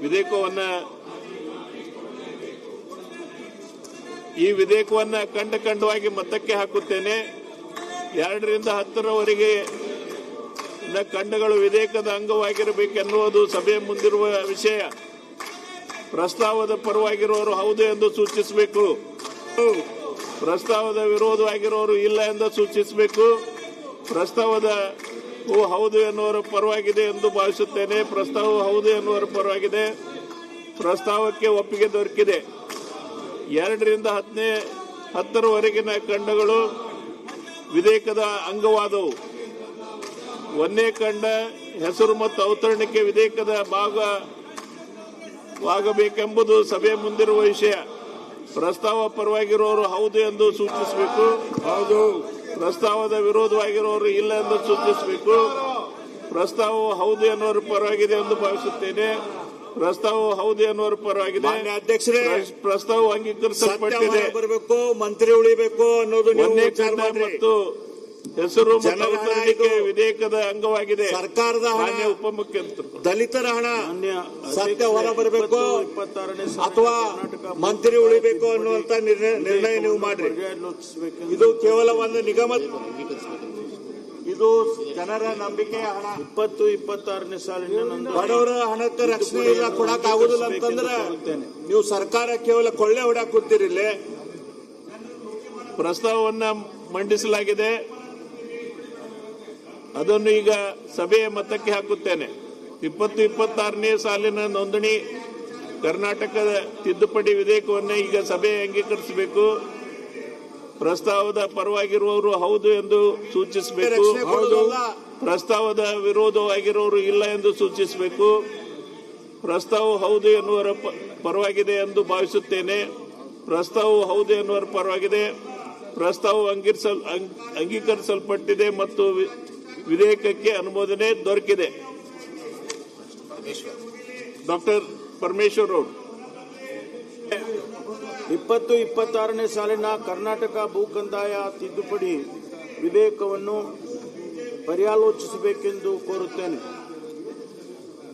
ವಿಧೇಯಕವನ್ನ ಖಂಡವಾಗಿ ಮತಕ್ಕೆ ಹಾಕುತ್ತೇನೆ. 2 ರಿಂದ 10ರವರೆಗೆ ಖಂಡಗಳು ವಿಧೇಯಕದ ಅಂಗವಾಗಿರಬೇಕೆನ್ನುವುದು ಸಭೆಯ ಮುಂದಿರುವ ವಿಷಯ. ಪ್ರಸ್ತಾವದ ಪರವಾಗಿರುವವರು ಹೌದು ಎಂದು ಸೂಚಿಸಬೇಕು. ಪ್ರಸ್ತಾವದ ವಿರೋಧವಾಗಿರುವವರು ಇಲ್ಲ ಎಂದು ಸೂಚಿಸಬೇಕು. ಪ್ರಸ್ತಾವದ ಹೌದು ಎನ್ನುವರ ಪರವಾಗಿದೆ ಎಂದು ಭಾವಿಸುತ್ತೇನೆ. ಪ್ರಸ್ತಾವವು ಹೌದು ಎನ್ನುವರ ಪರವಾಗಿದೆ. ಪ್ರಸ್ತಾವಕ್ಕೆ ಒಪ್ಪಿಗೆ ದೊರಕಿದೆ. 2 ರಿಂದ 10ರವರೆಗಿನ ಖಂಡಗಳು ವಿಧೇಯಕದ ಅಂಗವಾದವು. 1ನೇ ಖಂಡ ಹೆಸರು ಮತ್ತು ಅವತರಣಿಕೆ ವಿಧೇಯಕದ ಭಾಗವಾಗಬೇಕೆಂಬುದು ಸಭೆಯ ಮುಂದಿರುವ ವಿಷಯ. ಪ್ರಸ್ತಾವ ಪರವಾಗಿರುವವರು ಹೌದು ಎಂದು ಸೂಚಿಸಬೇಕು. ಹೌದು. ಪ್ರಸ್ತಾವದ ವಿರೋಧವಾಗಿರುವವರು ಇಲ್ಲ ಎಂದು ಸೂಚಿಸಬೇಕು. ಪ್ರಸ್ತಾವವು ಹೌದು ಎನ್ನುವರ ಪರವಾಗಿದೆ ಎಂದು ಭಾವಿಸುತ್ತೇನೆ. ಪ್ರಸ್ತಾವವು ಹೌದು ಎನ್ನುವರ ಪರವಾಗಿದೆ. ಅಧ್ಯಕ್ಷರೇ, ಪ್ರಸ್ತಾವವು ಅಂಗೀಕರಿಸಲ್ಪಟ್ಟಿದೆ. ಬರಬೇಕು, ಮಂತ್ರಿ ಉಳಿಬೇಕು ಅನ್ನೋದು 1ನೇ ಖಂಡ ಮತ್ತು ಹೆಸರು ಮತ್ತು ಅವತರಣಿಕೆ ವಿಧೇಯಕದ ಅಂಗವಾಗಿದೆ. ಸರ್ಕಾರದ ಹಣ, ಉಪಮುಖ್ಯಮಂತ್ರಿ ದಲಿತರ ಹಣ ಸತ್ಯ ಹೊರ ಬರಬೇಕು ಅಥವಾ ಮಂತ್ರಿ ಉಳಿಬೇಕು ಅನ್ನುವಂತ ನಿರ್ಣಯ ನೀವು ಮಾಡ್ರಿ. ಇದು ಕೇವಲ ಒಂದು ನಿಗಮ, ಇದು ಜನರ ನಂಬಿಕೆಯ ಹಣ. 2026ನೇ ಸಾಲಿನ ಬಡವರ ಹಣಕ್ಕೆ ರಕ್ಷಣೆ ಇಲ್ಲ, ಕೊಡಕ್ ಆಗುದಿಲ್ಲ ಅಂತಂದ್ರೆ ನೀವು ಸರ್ಕಾರ ಕೇವಲ ಕೊಳ್ಳೆ ಹೊಡ್ಯಾಕ್ ಕೂತಿರಿಲ್ಲೇ. ಪ್ರಸ್ತಾವವನ್ನ ಮಂಡಿಸಲಾಗಿದೆ. ಅದನ್ನು ಈಗ ಸಭೆಯ ಮತಕ್ಕೆ ಹಾಕುತ್ತೇನೆ. 2026ನೇ ಸಾಲಿನ ನೋಂದಣಿ ಕರ್ನಾಟಕದ ತಿದ್ದುಪಡಿ ವಿಧೇಯಕವನ್ನು ಈಗ ಸಭೆ ಅಂಗೀಕರಿಸಬೇಕು. ಪ್ರಸ್ತಾವದ ಪರವಾಗಿರುವವರು ಹೌದು ಎಂದು ಸೂಚಿಸಬೇಕು. ಪ್ರಸ್ತಾವದ ವಿರೋಧವಾಗಿರುವವರು ಇಲ್ಲ ಎಂದು ಸೂಚಿಸಬೇಕು. ಪ್ರಸ್ತಾವವು ಹೌದು ಎನ್ನುವರ ಪರವಾಗಿದೆ ಎಂದು ಭಾವಿಸುತ್ತೇನೆ. ಪ್ರಸ್ತಾವವು ಹೌದು ಎನ್ನುವರ ಪರವಾಗಿದೆ. ಪ್ರಸ್ತಾವವು ಅಂಗೀಕರಿಸಲ್ಪಟ್ಟಿದೆ ಮತ್ತು ವಿಧೇಯಕಕ್ಕೆ ಅನುಮೋದನೆ ದೊರಕಿದೆ. ಡಾಕ್ಟರ್ ಪರಮೇಶ್ವರ್ ಅವರು 2026ನೇ ಸಾಲಿನ ಕರ್ನಾಟಕ ಭೂ ಕಂದಾಯ ತಿದ್ದುಪಡಿ ವಿಧೇಯಕವನ್ನು ಪರ್ಯಾಲೋಚಿಸಬೇಕೆಂದು ಕೋರುತ್ತೇನೆ.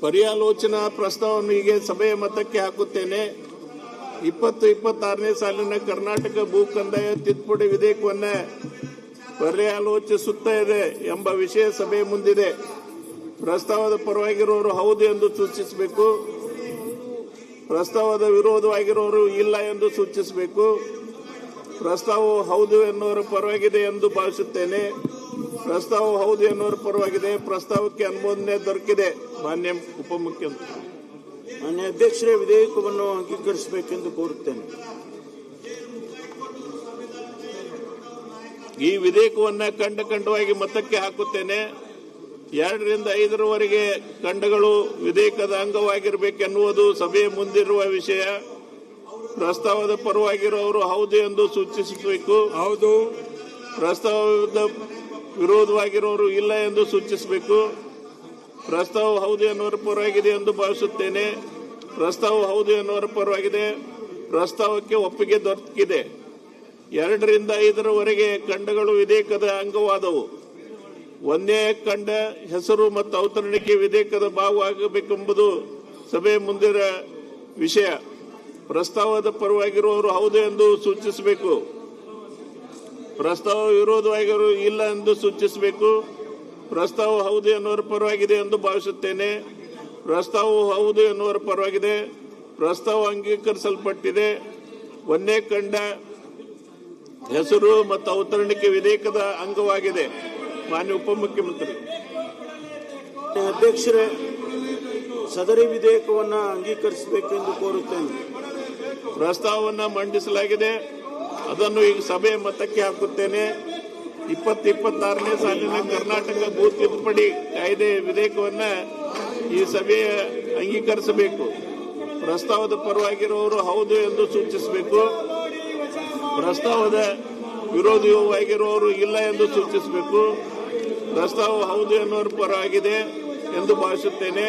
ಪರ್ಯಾಲೋಚನಾ ಪ್ರಸ್ತಾವವನ್ನು ಈಗ ಸಭೆಯ ಮತಕ್ಕೆ ಹಾಕುತ್ತೇನೆ. 2026ನೇ ಸಾಲಿನ ಕರ್ನಾಟಕ ಭೂ ಕಂದಾಯ ತಿದ್ದುಪಡಿ ವಿಧೇಯಕವನ್ನು ಪರ್ಯಾಲೋಚಿಸುತ್ತದೆ ಎಂಬ ವಿಷಯ ಸಭೆಯ ಮುಂದಿದೆ. ಪ್ರಸ್ತಾವದ ಪರವಾಗಿರುವವರು ಹೌದು ಎಂದು ಸೂಚಿಸಬೇಕು. ಪ್ರಸ್ತಾವದ ವಿರೋಧವಾಗಿರುವವರು ಇಲ್ಲ ಎಂದು ಸೂಚಿಸಬೇಕು. ಪ್ರಸ್ತಾವವು ಹೌದು ಎನ್ನುವರ ಪರವಾಗಿದೆ ಎಂದು ಭಾವಿಸುತ್ತೇನೆ. ಪ್ರಸ್ತಾವವು ಹೌದು ಎನ್ನುವರ ಪರವಾಗಿದೆ. ಪ್ರಸ್ತಾವಕ್ಕೆ ಅನುಮೋದನೆ ದೊರಕಿದೆ. ಮಾನ್ಯ ಉಪಮುಖ್ಯಮಂತ್ರಿ. ಮಾನ್ಯ ಅಧ್ಯಕ್ಷರೇ, ವಿಧೇಯಕವನ್ನು ಅಂಗೀಕರಿಸಬೇಕೆಂದು ಕೋರುತ್ತೇನೆ. ಈ ವಿಧೇಯಕವನ್ನು ಖಂಡವಾಗಿ ಮತಕ್ಕೆ ಹಾಕುತ್ತೇನೆ. 2 ರಿಂದ 5ರವರೆಗೆ ಖಂಡಗಳು ವಿಧೇಯಕದ ಅಂಗವಾಗಿರಬೇಕೆನ್ನುವುದು ಸಭೆಯ ಮುಂದಿರುವ ವಿಷಯ. ಪ್ರಸ್ತಾವದ ಪರವಾಗಿರುವವರು ಹೌದು ಎಂದು ಸೂಚಿಸಬೇಕು. ಹೌದು. ಪ್ರಸ್ತಾವದ ವಿರೋಧವಾಗಿರುವವರು ಇಲ್ಲ ಎಂದು ಸೂಚಿಸಬೇಕು. ಪ್ರಸ್ತಾವ ಹೌದು ಎನ್ನುವರ ಪರವಾಗಿದೆ ಎಂದು ಭಾವಿಸುತ್ತೇನೆ. ಪ್ರಸ್ತಾವ ಹೌದು ಎನ್ನುವರ ಪರವಾಗಿದೆ. ಪ್ರಸ್ತಾವಕ್ಕೆ ಒಪ್ಪಿಗೆ ದೊರಕಿದೆ. 2 ರಿಂದ 5ರವರೆಗೆ ಖಂಡಗಳು ವಿಧೇಯಕದ ಅಂಗವಾದವು. 1ನೇ ಖಂಡ ಹೆಸರು ಮತ್ತು ಅವತರಣಿಕೆ ವಿಧೇಯಕದ ಭಾಗವಾಗಬೇಕೆಂಬುದು ಸಭೆಯ ಮುಂದಿನ ವಿಷಯ. ಪ್ರಸ್ತಾವದ ಪರವಾಗಿರುವವರು ಹೌದು ಎಂದು ಸೂಚಿಸಬೇಕು. ಪ್ರಸ್ತಾವ ವಿರೋಧವಾಗಿರುವವರು ಇಲ್ಲ ಎಂದು ಸೂಚಿಸಬೇಕು. ಪ್ರಸ್ತಾವ ಹೌದು ಎನ್ನುವರ ಪರವಾಗಿದೆ ಎಂದು ಭಾವಿಸುತ್ತೇನೆ. ಪ್ರಸ್ತಾವವು ಹೌದು ಎನ್ನುವರ ಪರವಾಗಿದೆ. ಪ್ರಸ್ತಾವ ಅಂಗೀಕರಿಸಲ್ಪಟ್ಟಿದೆ. 1ನೇ ಖಂಡ ಹೆಸರು ಮತ್ತು ಅವತರಣಿಕೆ ವಿಧೇಯಕದ ಅಂಗವಾಗಿದೆ. ಮಾನ್ಯ ಉಪಮುಖ್ಯಮಂತ್ರಿ. ಅಧ್ಯಕ್ಷರೇ, ಸದರಿ ವಿಧೇಯಕವನ್ನು ಅಂಗೀಕರಿಸಬೇಕೆಂದು ಕೋರುತ್ತೇನೆ. ಪ್ರಸ್ತಾವವನ್ನು ಮಂಡಿಸಲಾಗಿದೆ. ಅದನ್ನು ಈಗ ಸಭೆಯ ಮತಕ್ಕೆ ಹಾಕುತ್ತೇನೆ. 2026ನೇ ಸಾಲಿನ ಕರ್ನಾಟಕ ಭೂ ತಿದ್ದುಪಡಿ ಕಾಯ್ದೆ ವಿಧೇಯಕವನ್ನು ಈ ಸಭೆಯ ಅಂಗೀಕರಿಸಬೇಕು. ಪ್ರಸ್ತಾವದ ಪರವಾಗಿರುವವರು ಹೌದು ಎಂದು ಸೂಚಿಸಬೇಕು. ಪ್ರಸ್ತಾವದ ವಿರೋಧವಾಗಿರುವವರು ಇಲ್ಲ ಎಂದು ಸೂಚಿಸಬೇಕು. ಪ್ರಸ್ತಾವ ಹೌದು ಎನ್ನುವರ ಪರವಾಗಿದೆ ಎಂದು ಭಾವಿಸುತ್ತೇನೆ.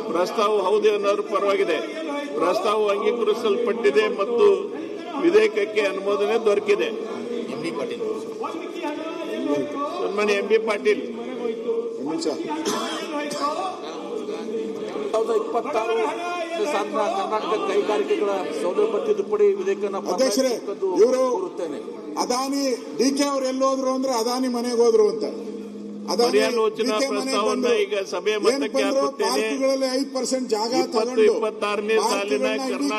ಪ್ರಸ್ತಾವ ಹೌದು ಎನ್ನುವರ ಪರವಾಗಿದೆ. ಪ್ರಸ್ತಾವವು ಅಂಗೀಕರಿಸಲ್ಪಟ್ಟಿದೆ ಮತ್ತು ವಿಧೇಯಕಕ್ಕೆ ಅನುಮೋದನೆ ದೊರಕಿದೆ. ಸನ್ಮಾನ್ಯ ಎಂ ಬಿ ಪಾಟೀಲ್. 2026 124ನೇ ಸಾಲಿನ ಕರ್ನಾಟಕ ಕೈಗಾರಿಕೆಗಳ ಸೌಲಭ್ಯ ತಿದ್ದುಪಡಿ ವಿಧೇಯಕವನ್ನು ಅಧ್ಯಕ್ಷರೇ, ಇವರು ಅದಾನಿ ಡಿಕೆ ಅವರು ಎಲ್ಲೋದ್ರು ಅಂದ್ರೆ ಅದಾನಿ ಮನೆಗೆ ಹೋದ್ರು ಅಂತ. ಪರ್ಯಾಲೋಚನಾ ಪ್ರಸ್ತಾವವನ್ನು ಈಗ ಸಭೆ ಮಟ್ಟಕ್ಕೆ ಹಾಕುತ್ತೇನೆ. 5% ಜಾಗ ತಗೊಂಡು 2026ನೇ ಸಾಲಿನ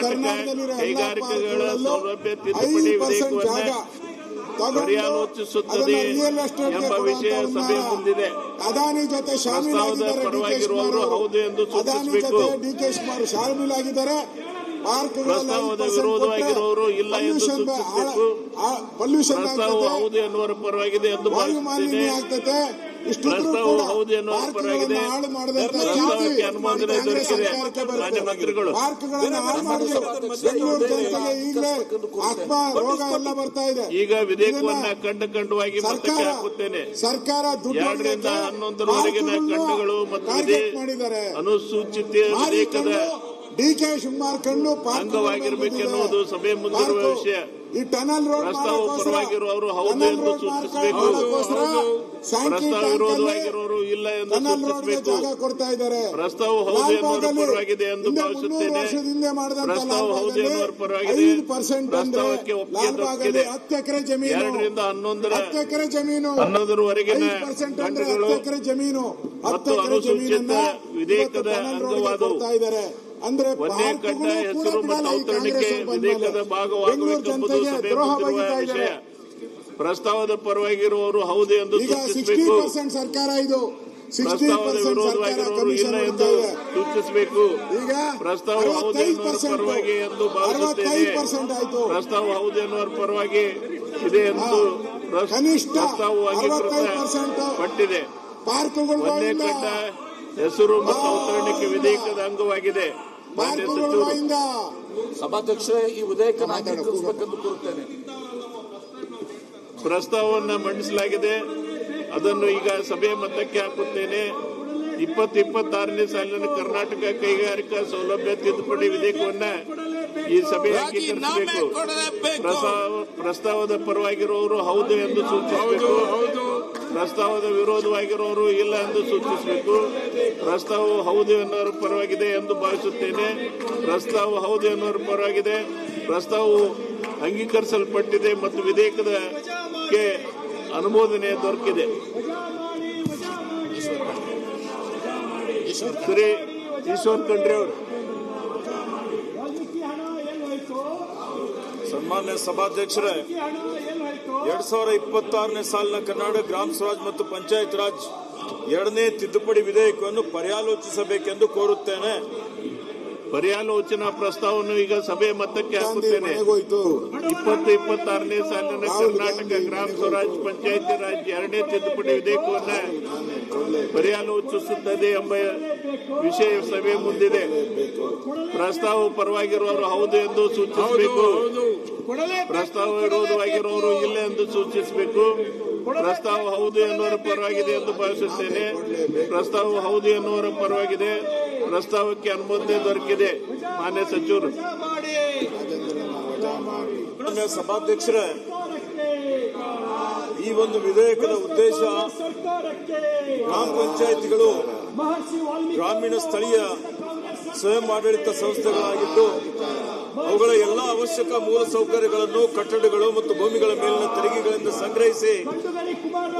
ಕರ್ನಾಟಕ ಕೈಗಾರಿಕೆಗಳ ಸೌಲಭ್ಯ ತಿದ್ದುಪಡಿ ವಿಧೇಯಕವನ್ನು ಪರ್ಯಾಲೋಚಿಸುತ್ತದೆ ಎಂಬ ವಿಷಯ ಸಭೆ ಮುಂದಿದೆ. ಅದಾನಿ ಜೊತೆ ಪ್ರಸ್ತಾವದ ಪರವಾಗಿರುವವರು ಹೌದು ಎಂದು ಸೂಚಿಸಬೇಕು. ಡಿಕೆ ಶಿವಕುಮಾರ್ ಶಾಮೀಲಾಗಿದ್ದಾರೆ. ಪ್ರಸ್ತಾವದ ವಿರೋಧವಾಗಿರುವವರು ಇಲ್ಲ ಎಂದು ಸೂಚಿಸಬೇಕು. ಪ್ರಸ್ತಾವ ಹೌದು ಎನ್ನುವರ ಪರವಾಗಿದೆ ಎಂದು ಭಾವಿಸುತ್ತೇನೆ. ಪ್ರಸ್ತಾವ ಹೌದು ಎನ್ನುವರ ಪರವಾಗಿದೆ. ಪ್ರಸ್ತಾವಕ್ಕೆ ಅನುಮೋದನೆ ದೊರೆತಿದೆ. ಮಾನ್ಯ ಮಂತ್ರಿಗಳು, ಈಗ ವಿಧೇಯಕವನ್ನ ಖಂಡವಾಗಿ ಮತಕ್ಕೆ ಹಾಕುತ್ತೇನೆ. ಸರ್ಕಾರ 2 ರಿಂದ 11ರವರೆಗಿನ ಖಂಡಗಳು ಮತ್ತು ಅನುಸೂಚಿತ ವಿಧೇಯಕದ ಡಿಕೆ ಶಿವಕುಮಾರ್ ಕಣ್ಣು ಅಂಗವಾಗಿರಬೇಕೆನ್ನುವುದು ಸಭೆ ಮುಂದಿರುವ ವಿಷಯ. ಈ ಟನಲ್ ರೋಡ್ ಪ್ರಸ್ತಾವ ಪರವಾಗಿರುವವರು ಹೌದು ಎಂದು ಸೂಚಿಸಬೇಕು. ಪ್ರಸ್ತಾವ ವಿರೋಧವಾಗಿರುವವರು ಇಲ್ಲ ಎಂದು ಸೂಚಿಸಬೇಕು. ಪ್ರಸ್ತಾವ ಹೌದು ಎನ್ನುವರ ಪರವಾಗಿದೆ ಎಂದು ಭಾವಿಸುತ್ತೇನೆ. ಪ್ರಸ್ತಾವ ಹೌದು ಎನ್ನುವರ ಪರವಾಗಿದೆ. ಪ್ರಸ್ತಾವಕ್ಕೆ ಒಪ್ಪಿಗೆ ದೊರಕಿದೆ. 2 ರಿಂದ 11ರವರೆಗಿನ ಖಂಡಗಳು ಮತ್ತು ಅನುಸೂಚಿತ ವಿಧೇಯಕದ ಅಂಗವಾದವು. ಅಂದ್ರೆ ಒಂದೇ ಖಂಡ ಹೆಸರು ಮತ್ತು ಅವತರಣಿಕೆ ವಿಧೇಯಕದ ಭಾಗವಾಗಬೇಕೆಂಬುದು ಸಭೆ ಮುಂದಿರುವ ವಿಷಯ. ಪ್ರಸ್ತಾವದ ಪರವಾಗಿರುವವರು ಹೌದು ಎಂದು ಸೂಚಿಸಬೇಕು. ಸರ್ಕಾರ ಇದು ಪ್ರಸ್ತಾವದ ವಿರೋಧವಾಗಿರುವವರು ಇಲ್ಲ ಎಂದು ಸೂಚಿಸಬೇಕು. ಪ್ರಸ್ತಾವ ಹೌದು ಎನ್ನುವರ ಪರವಾಗಿ ಎಂದು ಭಾವಿಸುತ್ತೇನೆ. ಪ್ರಸ್ತಾವ ಹೌದು ಎನ್ನುವರ ಪರವಾಗಿ ಇದೆ ಎಂದು ಪ್ರಸ್ತಾವ ಅಂಗೀಕೃತಪಟ್ಟಿದೆ. ಒಂದೇ ಖಂಡ ಹೆಸರು ಮತ್ತು ಅವತರಣಿಕೆ ವಿಧೇಯಕದ ಅಂಗವಾಗಿದೆ. ಮಾನ್ಯ ಸಚಿವರು, ಸಭಾಧ್ಯಕ್ಷರೇ, ಈ ವಿಧೇಯಕ ಅಂಗೀಕರಿಸಬೇಕೆಂದು ಕೋರುತ್ತೇನೆ. ಪ್ರಸ್ತಾವವನ್ನು ಮಂಡಿಸಲಾಗಿದೆ. ಅದನ್ನು ಈಗ ಸಭೆ ಮತಕ್ಕೆ ಹಾಕುತ್ತೇನೆ. 2026ನೇ ಸಾಲಿನ ಕರ್ನಾಟಕ ಕೈಗಾರಿಕಾ ಸೌಲಭ್ಯ ತಿದ್ದುಪಡಿ ವಿಧೇಯಕವನ್ನ ಈ ಸಭೆ ಅಂಗೀಕರಿಸಬೇಕು. ಪ್ರಸ್ತಾವದ ಪರವಾಗಿರುವವರು ಹೌದು ಎಂದು ಸೂಚಿಸಬೇಕು. ಪ್ರಸ್ತಾವದ ವಿರೋಧವಾಗಿರುವವರು ಇಲ್ಲ ಎಂದು ಸೂಚಿಸಬೇಕು. ಪ್ರಸ್ತಾವವು ಹೌದು ಎನ್ನುವರ ಪರವಾಗಿದೆ ಎಂದು ಭಾವಿಸುತ್ತೇನೆ. ಪ್ರಸ್ತಾವ ಹೌದು ಎನ್ನುವರ ಪರವಾಗಿದೆ. ಪ್ರಸ್ತಾವವು ಅಂಗೀಕರಿಸಲ್ಪಟ್ಟಿದೆ ಮತ್ತು ವಿಧೇಯಕಕ್ಕೆ ಅನುಮೋದನೆ ದೊರಕಿದೆ. ಶ್ರೀ ಈಶ್ವರ್ ಖಂಡ್ರೆ ಅವರು. ಸನ್ಮಾನ್ಯ ಸಭಾಧ್ಯಕ್ಷರೇ, 2026ನೇ ಸಾಲಿನ ಕರ್ನಾಟಕ ಗ್ರಾಮ ಸ್ವರಾಜ್ ಮತ್ತು ಪಂಚಾಯತ್ ರಾಜ್ 2ನೇ ತಿದ್ದುಪಡಿ ವಿಧೇಯಕವನ್ನು ಪರ್ಯಾಲೋಚಿಸಬೇಕೆಂದು ಕೋರುತ್ತೇನೆ. ಪರ್ಯಾಲೋಚನಾ ಪ್ರಸ್ತಾವವನ್ನು ಈಗ ಸಭೆ ಮತಕ್ಕೆ ಹಾಕುತ್ತೇನೆ. 2026ನೇ ಸಾಲಿನ ಕರ್ನಾಟಕ ಗ್ರಾಮ ಸ್ವರಾಜ್ ಪಂಚಾಯತಿ ರಾಜ್ 2ನೇ ತಿದ್ದುಪಡಿ ವಿಧೇಯಕವನ್ನು ಪರ್ಯಾಲೋಚಿಸುತ್ತದೆ ಎಂಬ ವಿಷಯ ಸಭೆ ಮುಂದಿದೆ. ಪ್ರಸ್ತಾವ ಪರವಾಗಿರುವವರು ಹೌದು ಎಂದು ಸೂಚಿಸಬೇಕು. ಪ್ರಸ್ತಾವ ವಿರೋಧವಾಗಿರುವವರು ಇಲ್ಲ ಎಂದು ಸೂಚಿಸಬೇಕು. ಪ್ರಸ್ತಾವ ಹೌದು ಎನ್ನುವರ ಪರವಾಗಿದೆ ಎಂದು ಭಾವಿಸುತ್ತೇನೆ. ಪ್ರಸ್ತಾವ ಹೌದು ಎನ್ನುವರ ಪರವಾಗಿದೆ. ಪ್ರಸ್ತಾವಕ್ಕೆ ಅನುಮೋದನೆ ದೊರಕಿದೆ. ಮಾನ್ಯ ಸಚಿವರು. ಸಭಾಧ್ಯಕ್ಷರೇ, ಈ ಒಂದು ವಿಧೇಯಕದ ಉದ್ದೇಶ ಗ್ರಾಮ ಪಂಚಾಯಿತಿಗಳು ಗ್ರಾಮೀಣ ಸ್ಥಳೀಯ ಸ್ವಯಂ ಆಡಳಿತ ಸಂಸ್ಥೆಗಳಾಗಿದ್ದು ಅವುಗಳ ಎಲ್ಲ ಅವಶ್ಯಕ ಮೂಲ ಸೌಕರ್ಯಗಳನ್ನು, ಕಟ್ಟಡಗಳು ಮತ್ತು ಭೂಮಿಗಳ ಮೇಲಿನ ತೆರಿಗೆಗಳಿಂದ ಸಂಗ್ರಹಿಸಿ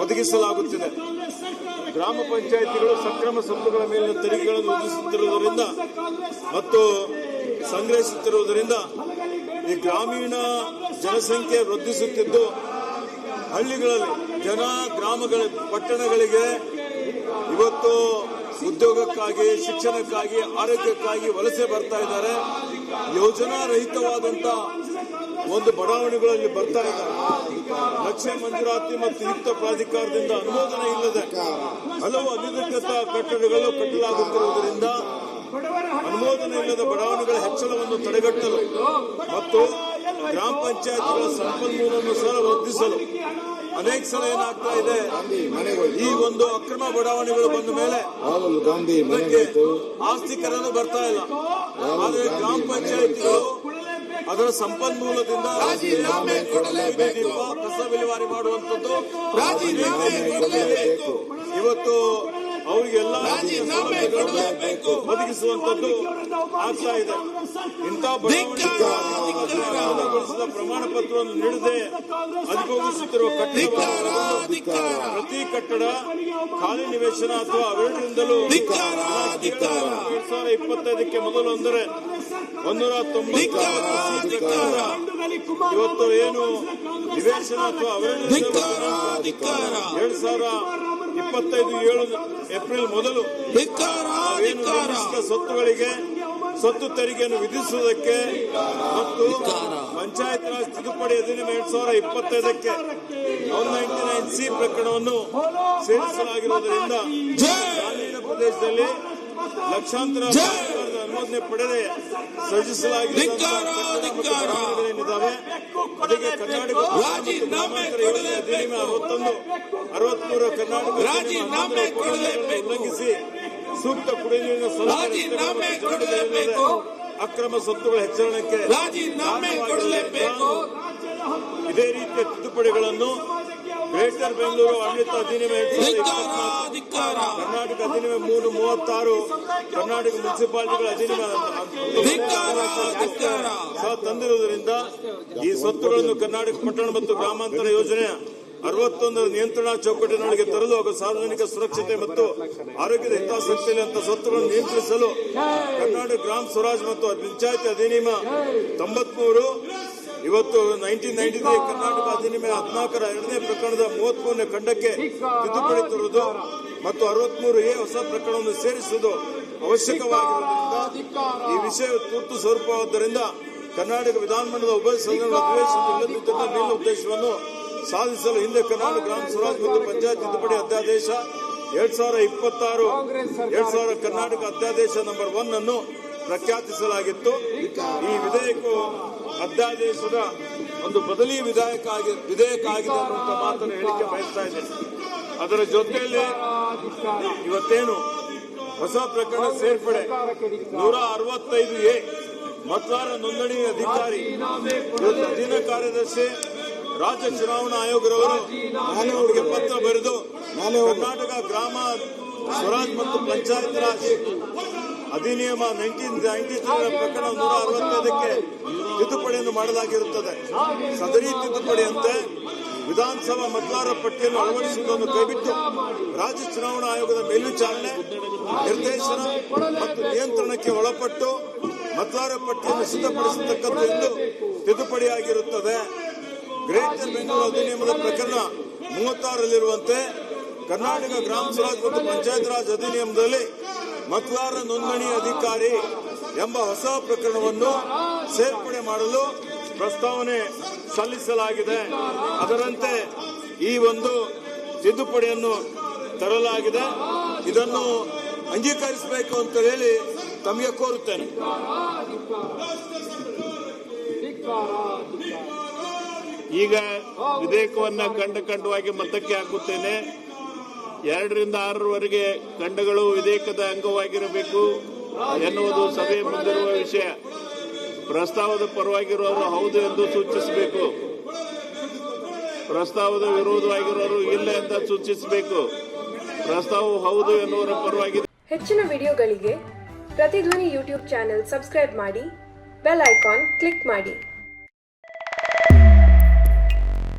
ಒದಗಿಸಲಾಗುತ್ತಿದೆ. ಗ್ರಾಮ ಪಂಚಾಯಿತಿಗಳು ಸಕ್ರಮ ಸೊತ್ತುಗಳ ಮೇಲಿನ ತೆರಿಗೆಗಳನ್ನು ವಿಧಿಸುತ್ತಿರುವುದರಿಂದ ಮತ್ತು ಸಂಗ್ರಹಿಸುತ್ತಿರುವುದರಿಂದ ಈ ಗ್ರಾಮೀಣ ಜನಸಂಖ್ಯೆ ವೃದ್ಧಿಸುತ್ತಿದ್ದು ಹಳ್ಳಿಗಳಲ್ಲಿ ಗ್ರಾಮಗಳ ಪಟ್ಟಣಗಳಿಗೆ ಇವತ್ತು ಉದ್ಯೋಗಕ್ಕಾಗಿ, ಶಿಕ್ಷಣಕ್ಕಾಗಿ, ಆರೋಗ್ಯಕ್ಕಾಗಿ ವಲಸೆ ಬರ್ತಾ ಇದ್ದಾರೆ. ಯೋಜನಾ ರಹಿತವಾದಂತ ಒಂದು ಬಡಾವಣೆಗಳಲ್ಲಿ ಬರ್ತಾ ಇದ್ದಾರೆ. ನಕ್ಷೆ ಮಂಜೂರಾತಿ ಮತ್ತು ಯುಕ್ತ ಪ್ರಾಧಿಕಾರದಿಂದ ಅನುಮೋದನೆ ಇಲ್ಲದೆ ಹಲವು ಅನಧಿಕೃತ ಕಟ್ಟಡಗಳು ಕಟ್ಟಲಾಗುತ್ತಿರುವುದರಿಂದ ಅನುಮೋದನೆ ಇಲ್ಲದ ಬಡಾವಣೆಗಳ ಹೆಚ್ಚಳವನ್ನು ತಡೆಗಟ್ಟಲು ಮತ್ತು ಗ್ರಾಮ ಪಂಚಾಯತ್ಗಳ ಸಂಪನ್ಮೂಲವನ್ನು ಸಹ ವರ್ಧಿಸಲು ಅನೇಕ ಸಲ ಏನಾಗ್ತಾ ಇದೆ, ಈ ಒಂದು ಅಕ್ರಮ ಬಡಾವಣೆಗಳು ಬಂದ ಮೇಲೆ ಆಸ್ತಿಕರನ್ನು ಬರ್ತಾ ಇಲ್ಲ. ಆದರೆ ಗ್ರಾಮ ಪಂಚಾಯತ್ಗಳು ಅದರ ಸಂಪನ್ಮೂಲದಿಂದ ಕಸ ವಿಲೇವಾರಿ ಮಾಡುವಂಥದ್ದು ಇವತ್ತು ಅವರಿಗೆಲ್ಲ ಒದಗಿಸುವಂತದ್ದು ಆಗ್ತಾ ಇದೆ. ಇಂಥ ಬಡಾವಣೆಗೊಳಿಸಿದ ಪ್ರಮಾಣ ಪತ್ರವನ್ನು ನೀಡದೆ ಅಧಿಗೋಗಿಸುತ್ತಿರುವ ಕಟ್ಟಡ ಪ್ರತಿ ಕಟ್ಟಡ ಖಾಲಿ ನಿವೇಶನ ಅಥವಾ ಅವೆರಡರಿಂದಲೂ 2025ಕ್ಕೆ ಮೊದಲು ಅಂದರೆ 190 ಇವತ್ತು ಏನು ನಿವೇಶನ ಅಥವಾ ಅವೆರಡರಿಂದ 2025 ಏಪ್ರಿಲ್ ಮೊದಲು ಏನು ನಿರ್ದಿಷ್ಟ ಸ್ವತ್ತುಗಳಿಗೆ ಸ್ವತ್ತು ತೆರಿಗೆಯನ್ನು ವಿಧಿಸುವುದಕ್ಕೆ ಮತ್ತು ಪಂಚಾಯತ್ ರಾಜ್ ತಿದ್ದುಪಡಿ ಅಧಿನಿಯಮ 2025ಕ್ಕೆ 199C ಪ್ರಕರಣವನ್ನು ಸೇರಿಸಲಾಗಿರುವುದರಿಂದ ಗ್ರಾಮೀಣ ಪ್ರದೇಶದಲ್ಲಿ ಲಕ್ಷಾಂತರ ಅನುಮೋದನೆ ಪಡೆದೇ ಸೃಜಿಸಲಾಗಿರುತ್ತೇನಿದ್ದಾವೆ. ಅದಕ್ಕೆ ಕರ್ನಾಟಕ ಗ್ರಾಮಾಂತರ ಯೋಜನೆ ಅಧಿನಿಯಮ 63 ಕರ್ನಾಟಕ ಉಲ್ಲಂಘಿಸಿ ಸೂಕ್ತ ಕುಡಿಯುವ ಅಕ್ರಮ ಸ್ವತ್ತುಗಳ ಹೆಚ್ಚಳಕ್ಕೆ ಇದೇ ರೀತಿಯ ತಿದ್ದುಪಡಿಗಳನ್ನು ಗ್ರೇಟರ್ ಬೆಂಗಳೂರು ಆಡಳಿತ ಅಧಿನಿಯಮ 2024, ಕರ್ನಾಟಕ ಅಧಿನಿಯಮ 336, ಕರ್ನಾಟಕ ಮುನ್ಸಿಪಾಲಿಟಿಗಳ ಅಧಿನಿಯಮ ಸಹ ತಂದಿರುವುದರಿಂದ ಈ ಸ್ವತ್ತುಗಳನ್ನು ಕರ್ನಾಟಕ ಪಟ್ಟಣ ಮತ್ತು ಗ್ರಾಮಾಂತರ ಯೋಜನೆಯ 61 ನಿಯಂತ್ರಣ ಚೌಕಟ್ಟಿನೊಳಗೆ ತರಲು ಹಾಗೂ ಸಾರ್ವಜನಿಕ ಸುರಕ್ಷತೆ ಮತ್ತು ಆರೋಗ್ಯದ ಹಿತಾಸಕ್ತಿಯಲ್ಲಿ ಅಂತ ಸ್ವತ್ತುಗಳನ್ನು ನಿಯಂತ್ರಿಸಲು ಕರ್ನಾಟಕ ಗ್ರಾಮ ಸ್ವರಾಜ್ ಮತ್ತು ಪಂಚಾಯತ್ ಅಧಿನಿಯಮ 93 ಇವತ್ತು 1993 ಕರ್ನಾಟಕ ಅಧಿನಿಯಮ 14ರ 2ನೇ ಪ್ರಕರಣದ 33ನೇ ಖಂಡಕ್ಕೆ ತಿದ್ದುಪಡಿ ತರುವುದು ಮತ್ತು 63A ಹೊಸ ಪ್ರಕರಣವನ್ನು ಸೇರಿಸುವುದು ಅವಶ್ಯಕವಾಗಿರುವುದರಿಂದ ಈ ವಿಷಯ ತುರ್ತು ಸ್ವರೂಪವಾದ್ದರಿಂದ ಕರ್ನಾಟಕ ವಿಧಾನಮಂಡಲದ ಉಭಯ ಸದನಗಳ ಅಧಿವೇಶನ ಇಲ್ಲದಿದ್ದ ಮೇಲಿನ ಉದ್ದೇಶವನ್ನು ಸಾಧಿಸಲು ಹಿಂದೆ ಕರ್ನಾಟಕ ಗ್ರಾಮ ಸ್ವರಾಜ್ ಮತ್ತು ಪಂಚಾಯತ್ ತಿದ್ದುಪಡಿ ಅಧ್ಯಾದೇಶ 2026 2000 ಕರ್ನಾಟಕ ಅಧ್ಯಾದೇಶ ನಂಬರ್ 1 ಅನ್ನು ಪ್ರಖ್ಯಾತಿಸಲಾಗಿತ್ತು. ಈ ವಿಧೇಯಕವು ಅಧ್ಯಾದೇಶದ ಒಂದು ಬದಲಿ ವಿಧೇಯಕ ಆಗಿದೆ ಅನ್ನುವಂಥ ಮಾತನ್ನು ಹೇಳಿಕೆ ಬಯಸ್ತಾ ಇದ್ದೇನೆ. ಅದರ ಜೊತೆಯಲ್ಲಿ ಇವತ್ತೇನು ಹೊಸ ಪ್ರಕರಣ ಸೇರ್ಪಡೆ 165A ಮತದಾರ ನೋಂದಣಿ ಅಧಿಕಾರಿ ಅಧೀನ ಕಾರ್ಯದರ್ಶಿ ರಾಜ್ಯ ಚುನಾವಣಾ ಆಯೋಗರವರು ಅವರಿಗೆ ಪತ್ರ ಬರೆದು ಕರ್ನಾಟಕ ಗ್ರಾಮ ಸ್ವರಾಜ್ ಮತ್ತು ಪಂಚಾಯತ್ ರಾಜ್ ಅಧಿನಿಯಮ 1993 ಪ್ರಕರಣ 165ಕ್ಕೆ ತಿದ್ದುಪಡಿಯನ್ನು ಮಾಡಲಾಗಿರುತ್ತದೆ. ಸದರಿ ತಿದ್ದುಪಡಿಯಂತೆ ವಿಧಾನಸಭಾ ಮತದಾರರ ಪಟ್ಟಿಯನ್ನು ಅಳವಡಿಸುವುದನ್ನು ಕೈಬಿಟ್ಟು ರಾಜ್ಯ ಚುನಾವಣಾ ಆಯೋಗದ ಮೇಲ್ವಿಚಾರಣೆ, ನಿರ್ದೇಶನ ಮತ್ತು ನಿಯಂತ್ರಣಕ್ಕೆ ಒಳಪಟ್ಟು ಮತದಾರರ ಪಟ್ಟಿಯನ್ನು ಸಿದ್ಧಪಡಿಸತಕ್ಕದ್ದು ಎಂದು ತಿದ್ದುಪಡಿಯಾಗಿರುತ್ತದೆ. ಗ್ರೇಟರ್ ಬೆಂಗಳೂರು ಅಧಿನಿಯಮದ ಪ್ರಕರಣ 36ರಲ್ಲಿರುವಂತೆ ಕರ್ನಾಟಕ ಗ್ರಾಮ ಸ್ವರಾಜ್ ಮತ್ತು ಪಂಚಾಯತ್ ರಾಜ್ ಅಧಿನಿಯಮದಲ್ಲಿ ಮತದಾರರ ನೋಂದಣಿ ಅಧಿಕಾರಿ ಎಂಬ ಹೊಸ ಪ್ರಕರಣವನ್ನು ಸೇರ್ಪಡೆ ಮಾಡಲು ಪ್ರಸ್ತಾವನೆ ಸಲ್ಲಿಸಲಾಗಿದೆ. ಅದರಂತೆ ಈ ಒಂದು ತಿದ್ದುಪಡಿಯನ್ನು ತರಲಾಗಿದೆ. ಇದನ್ನು ಅಂಗೀಕರಿಸಬೇಕು ಅಂತ ಹೇಳಿ ತಮಗೆ ಕೋರುತ್ತೇನೆ. ಈಗ ವಿಧೇಯಕವನ್ನ ಖಂಡವಾಗಿ ಮತಕ್ಕೆ ಹಾಕುತ್ತೇನೆ. 2 ರಿಂದ 6ರವರೆಗೆ ಖಂಡಗಳು ವಿಧೇಯಕದ ಅಂಗವಾಗಿರಬೇಕು ಎನ್ನುವುದು ಸಭೆಯ ಮುಂದಿರುವ ವಿಷಯ. ಪ್ರಸ್ತಾವದ ಪರವಾಗಿರುವವರು ಹೌದು ಎಂದು ಸೂಚಿಸಬೇಕು. ಪ್ರಸ್ತಾವದ ವಿರೋಧವಾಗಿರುವವರು ಇಲ್ಲ ಅಂತ ಸೂಚಿಸಬೇಕು. ಪ್ರಸ್ತಾವವು ಹೌದು ಎನ್ನುವರ ಪರವಾಗಿ. ಹೆಚ್ಚಿನ ವಿಡಿಯೋಗಳಿಗೆ ಪ್ರತಿಧ್ವನಿ ಯೂಟ್ಯೂಬ್ ಚಾನೆಲ್ ಸಬ್ಸ್ಕ್ರೈಬ್ ಮಾಡಿ, ಬೆಲ್ ಐಕಾನ್ ಕ್ಲಿಕ್ ಮಾಡಿ.